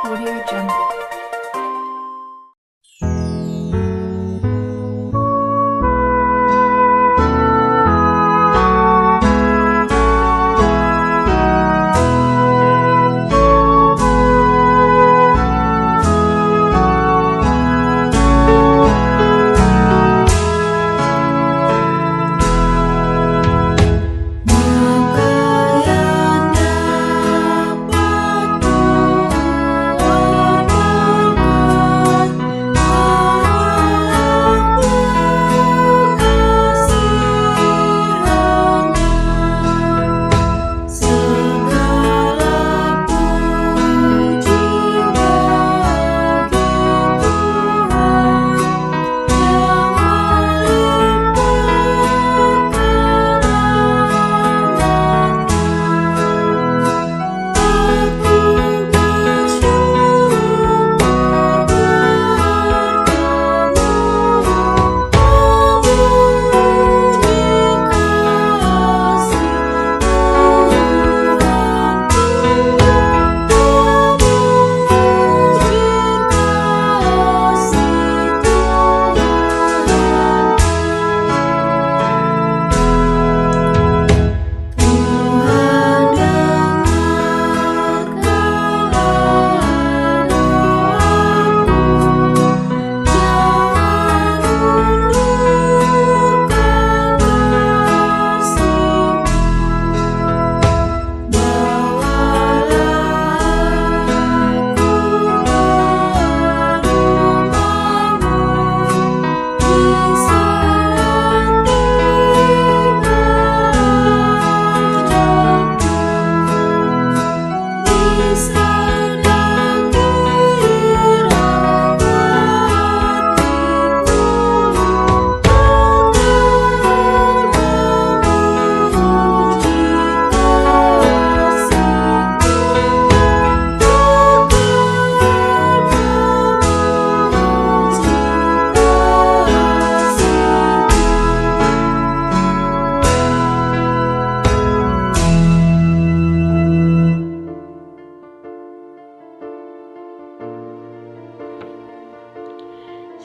Audio Jungle.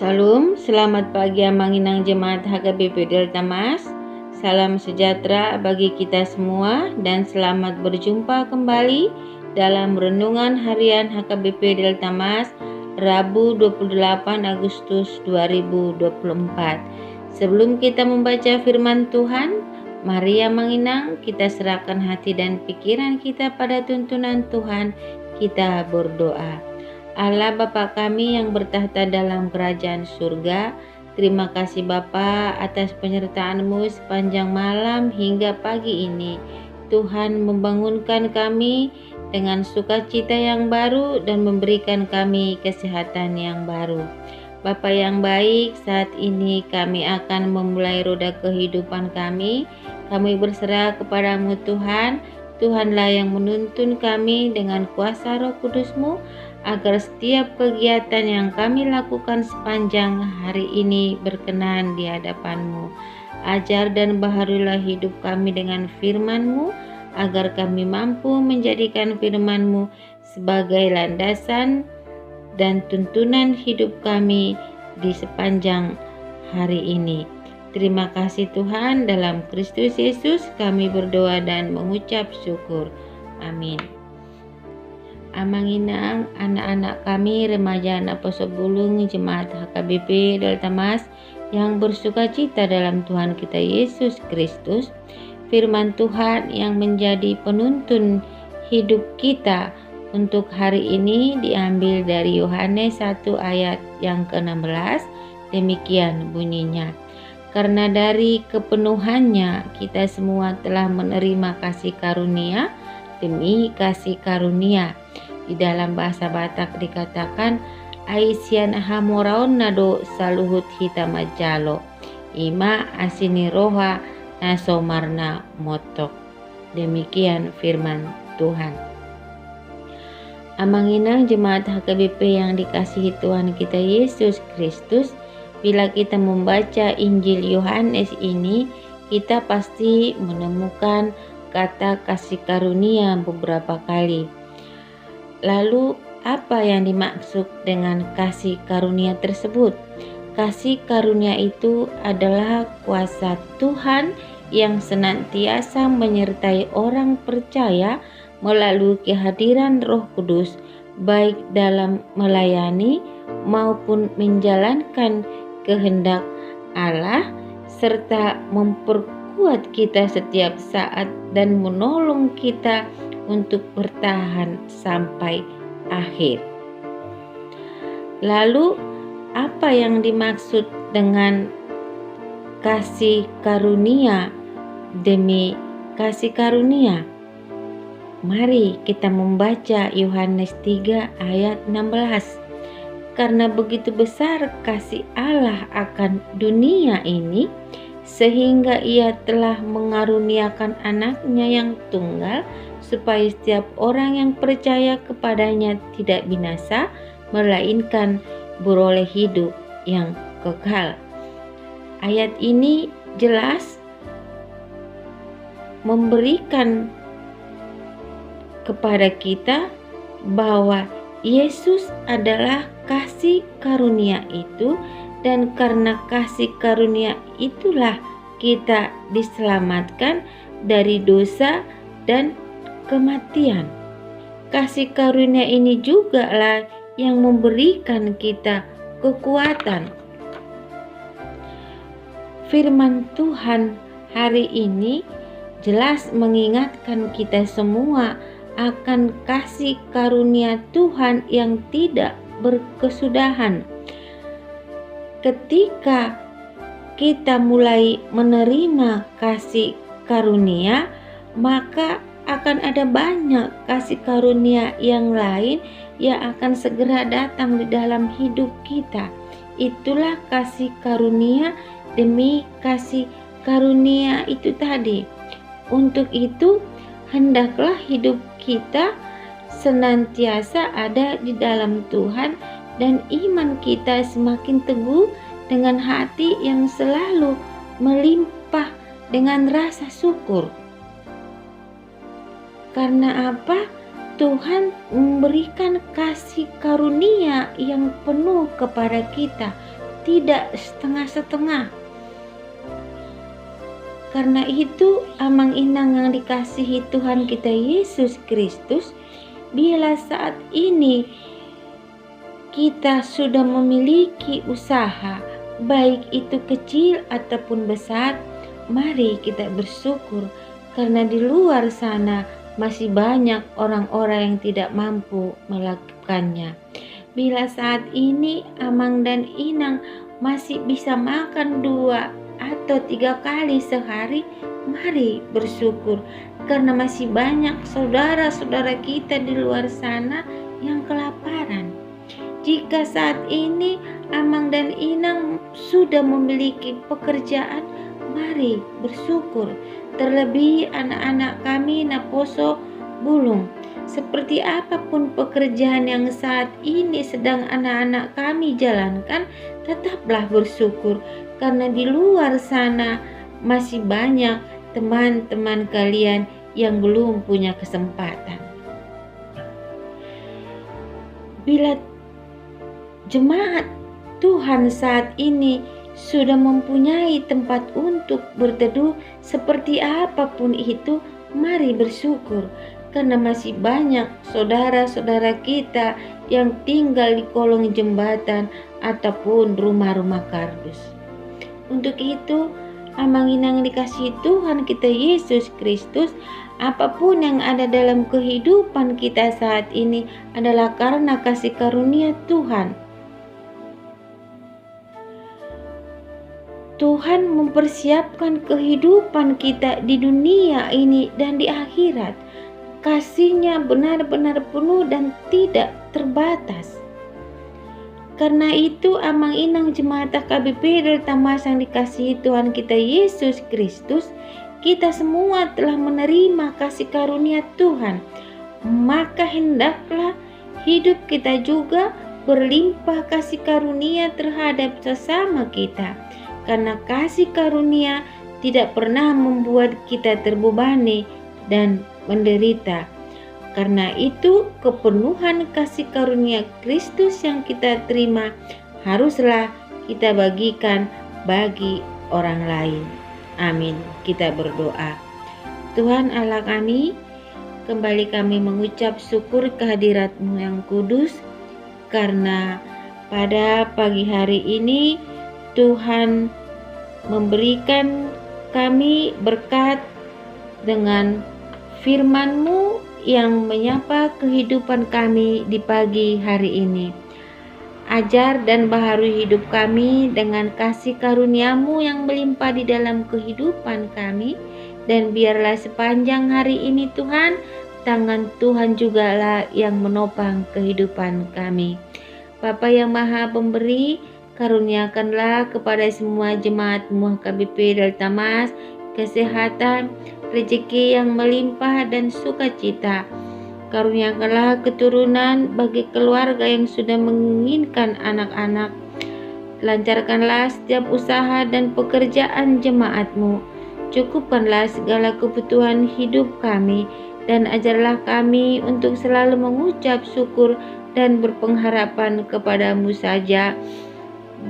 Salam, selamat pagi Amanginang Jemaat HKBP Delta Mas. Salam sejahtera bagi kita semua dan selamat berjumpa kembali dalam Renungan Harian HKBP Delta Mas, Rabu 28 Agustus 2024. Sebelum kita membaca firman Tuhan, mari Amanginang kita serahkan hati dan pikiran kita pada tuntunan Tuhan. Kita berdoa. Allah Bapa kami yang bertahta dalam kerajaan surga, terima kasih Bapa atas penyertaan-Mu sepanjang malam hingga pagi ini. Tuhan membangunkan kami dengan sukacita yang baru dan memberikan kami kesehatan yang baru. Bapa yang baik, saat ini kami akan memulai roda kehidupan kami. Kami berserah kepada-Mu Tuhan. Tuhanlah yang menuntun kami dengan kuasa Roh Kudus-Mu, agar setiap kegiatan yang kami lakukan sepanjang hari ini berkenan di hadapan-Mu. Ajar dan baharulah hidup kami dengan firman-Mu, agar kami mampu menjadikan firman-Mu sebagai landasan dan tuntunan hidup kami di sepanjang hari ini. Terima kasih Tuhan, dalam Kristus Yesus kami berdoa dan mengucap syukur. Amin. Amanginang anak-anak kami remaja anak pesobulung jemaat HKBP Delta Mas yang bersukacita dalam Tuhan kita Yesus Kristus. Firman Tuhan yang menjadi penuntun hidup kita untuk hari ini diambil dari Yohanes 1 ayat yang ke-16. Demikian bunyinya. Karena dari kepenuhannya kita semua telah menerima kasih karunia demi kasih karunia. Di dalam bahasa Batak dikatakan Aisian hamoraon nado saluhut hitamajalo ima asini roha nasomarna motok. Demikian firman Tuhan. Amanginang jemaat HKBP yang dikasihi Tuhan kita Yesus Kristus, bila kita membaca Injil Yohanes ini, kita pasti menemukan kata kasih karunia beberapa kali. Lalu apa yang dimaksud dengan kasih karunia tersebut? Kasih karunia itu adalah kuasa Tuhan yang senantiasa menyertai orang percaya melalui kehadiran Roh Kudus, baik dalam melayani maupun menjalankan kehendak Allah, serta memperkuat kita setiap saat dan menolong kita untuk bertahan sampai akhir. Lalu, apa yang dimaksud dengan kasih karunia demi kasih karunia? Mari kita membaca Yohanes 3 ayat 16. Karena begitu besar kasih Allah akan dunia ini, sehingga Ia telah mengaruniakan anaknya yang tunggal, supaya setiap orang yang percaya kepadanya tidak binasa, melainkan beroleh hidup yang kekal. Ayat ini jelas memberikan kepada kita bahwa Yesus adalah kasih karunia itu, dan karena kasih karunia itulah kita diselamatkan dari dosa dan kematian. Kasih karunia ini juga lah yang memberikan kita kekuatan. Firman Tuhan hari ini jelas mengingatkan kita semua akan kasih karunia Tuhan yang tidak berkesudahan. Ketika kita mulai menerima kasih karunia, maka akan ada banyak kasih karunia yang lain yang akan segera datang di dalam hidup kita. Itulah kasih karunia demi kasih karunia itu tadi. Untuk itu, hendaklah hidup kita senantiasa ada di dalam Tuhan, dan iman kita semakin teguh dengan hati yang selalu melimpah dengan rasa syukur. Karena apa? Tuhan memberikan kasih karunia yang penuh kepada kita, tidak setengah-setengah. Karena itu, amang-inang yang dikasihi Tuhan kita Yesus Kristus, bila saat ini kita sudah memiliki usaha, baik itu kecil ataupun besar, mari kita bersyukur, karena di luar sana masih banyak orang-orang yang tidak mampu melakukannya. Bila saat ini amang dan inang masih bisa makan 2 atau 3 kali sehari, mari bersyukur, karena masih banyak saudara-saudara kita di luar sana yang kelaparan. Jika saat ini amang dan inang sudah memiliki pekerjaan, mari bersyukur. Terlebih anak-anak kami na poso bulung. Seperti apapun pekerjaan yang saat ini sedang anak-anak kami jalankan, tetaplah bersyukur, karena di luar sana masih banyak teman-teman kalian yang belum punya kesempatan. Bila jemaat Tuhan saat ini sudah mempunyai tempat untuk berteduh, seperti apapun itu, mari bersyukur, karena masih banyak saudara-saudara kita yang tinggal di kolong jembatan ataupun rumah-rumah kardus. Untuk itu, amang-inang dikasihi Tuhan kita Yesus Kristus, apapun yang ada dalam kehidupan kita saat ini adalah karena kasih karunia Tuhan. Tuhan mempersiapkan kehidupan kita di dunia ini dan di akhirat. Kasih-Nya benar-benar penuh dan tidak terbatas. Karena itu, amang-inang jemaat HKBP Delta Mas yang dikasihi Tuhan kita Yesus Kristus, kita semua telah menerima kasih karunia Tuhan. Maka hendaklah hidup kita juga berlimpah kasih karunia terhadap sesama kita. Karena kasih karunia tidak pernah membuat kita terbebani dan menderita. Karena itu kepenuhan kasih karunia Kristus yang kita terima haruslah kita bagikan bagi orang lain. Amin. Kita berdoa. Tuhan Allah kami, kembali kami mengucap syukur kehadirat-Mu yang kudus, karena pada pagi hari ini Tuhan memberikan kami berkat dengan firman-Mu yang menyapa kehidupan kami di pagi hari ini. Ajar dan baharui hidup kami dengan kasih karunia-Mu yang melimpah di dalam kehidupan kami, dan biarlah sepanjang hari ini Tuhan, tangan Tuhan jugalah yang menopang kehidupan kami. Bapa yang Maha Pemberi, karuniakanlah kepada semua jemaat-Mu HKBP Delta Mas kesehatan, rezeki yang melimpah dan sukacita. Karuniakanlah keturunan bagi keluarga yang sudah menginginkan anak-anak. Lancarkanlah setiap usaha dan pekerjaan jemaat-Mu. Cukupkanlah segala kebutuhan hidup kami, dan ajarlah kami untuk selalu mengucap syukur dan berpengharapan kepada-Mu saja.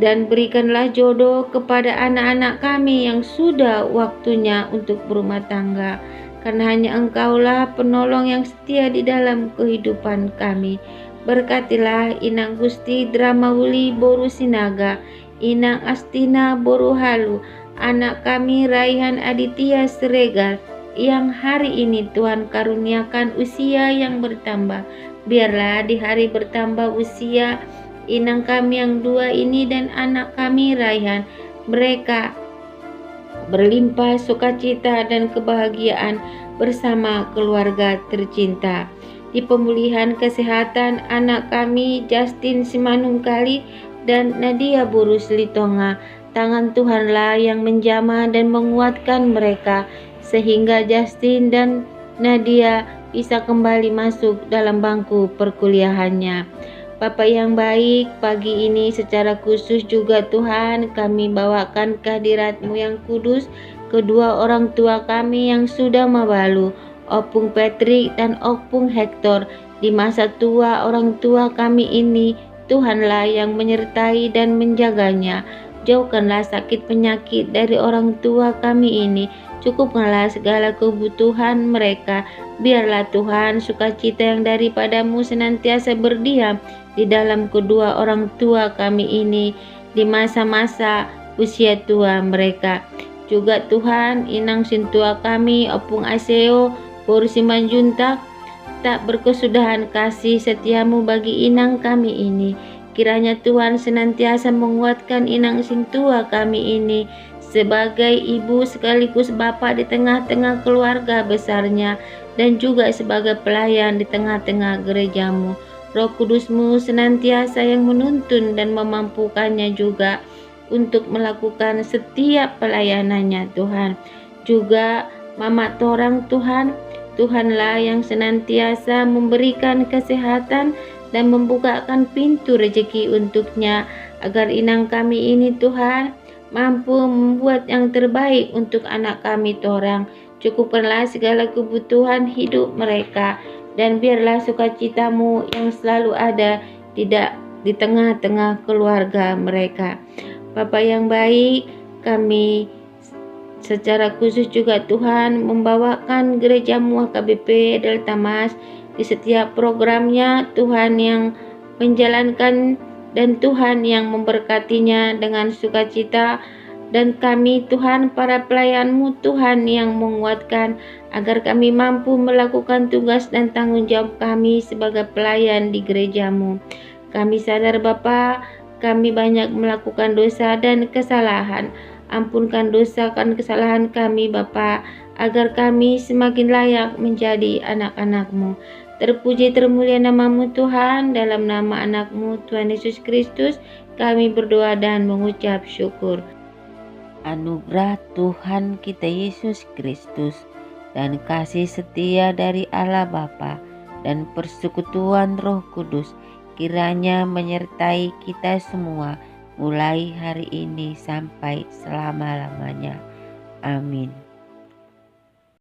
Dan berikanlah jodoh kepada anak-anak kami yang sudah waktunya untuk berumah tangga, karena hanya Engkaulah penolong yang setia di dalam kehidupan kami. Berkatilah Inang Gusti Dramawuli Boru Sinaga, Inang Astina Boru Halu, anak kami Raihan Aditya Siregar, yang hari ini Tuhan karuniakan usia yang bertambah. Biarlah di hari bertambah usia Inang kami yang dua ini dan anak kami Raihan, mereka berlimpah sukacita dan kebahagiaan bersama keluarga tercinta. Di pemulihan kesehatan anak kami Justin Simanungkali dan Nadia Burus Litonga, tangan Tuhanlah yang menjamah dan menguatkan mereka, sehingga Justin dan Nadia bisa kembali masuk dalam bangku perkuliahannya. Bapa yang baik, pagi ini secara khusus juga Tuhan kami bawakan kehadirat-Mu yang kudus kedua orang tua kami yang sudah mabalu, Opung Patrick dan Opung Hector. Di masa tua orang tua kami ini, Tuhanlah yang menyertai dan menjaganya. Jauhkanlah sakit penyakit dari orang tua kami ini. Cukupkanlah segala kebutuhan mereka. Biarlah Tuhan sukacita yang daripada-Mu senantiasa berdiam di dalam kedua orang tua kami ini di masa-masa usia tua mereka. Juga Tuhan, Inang Sintua kami, Opung Aseo, Boru Simanjuntak, tak berkesudahan kasih setiamu bagi Inang kami ini. Kiranya Tuhan senantiasa menguatkan Inang Sintua kami ini sebagai ibu sekaligus bapa di tengah-tengah keluarga besarnya, dan juga sebagai pelayan di tengah-tengah gereja-Mu. Roh Kudus-Mu senantiasa yang menuntun dan memampukannya juga untuk melakukan setiap pelayanannya Tuhan. Juga Mama Torang Tuhan, Tuhanlah yang senantiasa memberikan kesehatan dan membukakan pintu rezeki untuknya, agar Inang kami ini Tuhan mampu membuat yang terbaik untuk anak kami Torang. Cukupkanlah segala kebutuhan hidup mereka, dan biarlah sukacita-Mu yang selalu ada di tengah-tengah keluarga mereka. Bapa yang baik, kami secara khusus juga Tuhan membawakan gereja-Mu HKBP Delta Mas di setiap programnya, Tuhan yang menjalankan dan Tuhan yang memberkatinya dengan sukacita. Dan kami Tuhan, para pelayan-Mu Tuhan yang menguatkan agar kami mampu melakukan tugas dan tanggung jawab kami sebagai pelayan di gereja-Mu. Kami sadar Bapa, kami banyak melakukan dosa dan kesalahan. Ampunkan dosa dan kesalahan kami Bapa, agar kami semakin layak menjadi anak-anak-Mu. Terpuji termulia nama-Mu Tuhan, dalam nama anak-Mu Tuhan Yesus Kristus kami berdoa dan mengucap syukur. Anugerah Tuhan kita Yesus Kristus dan kasih setia dari Allah Bapa dan persekutuan Roh Kudus kiranya menyertai kita semua mulai hari ini sampai selama-lamanya. Amin.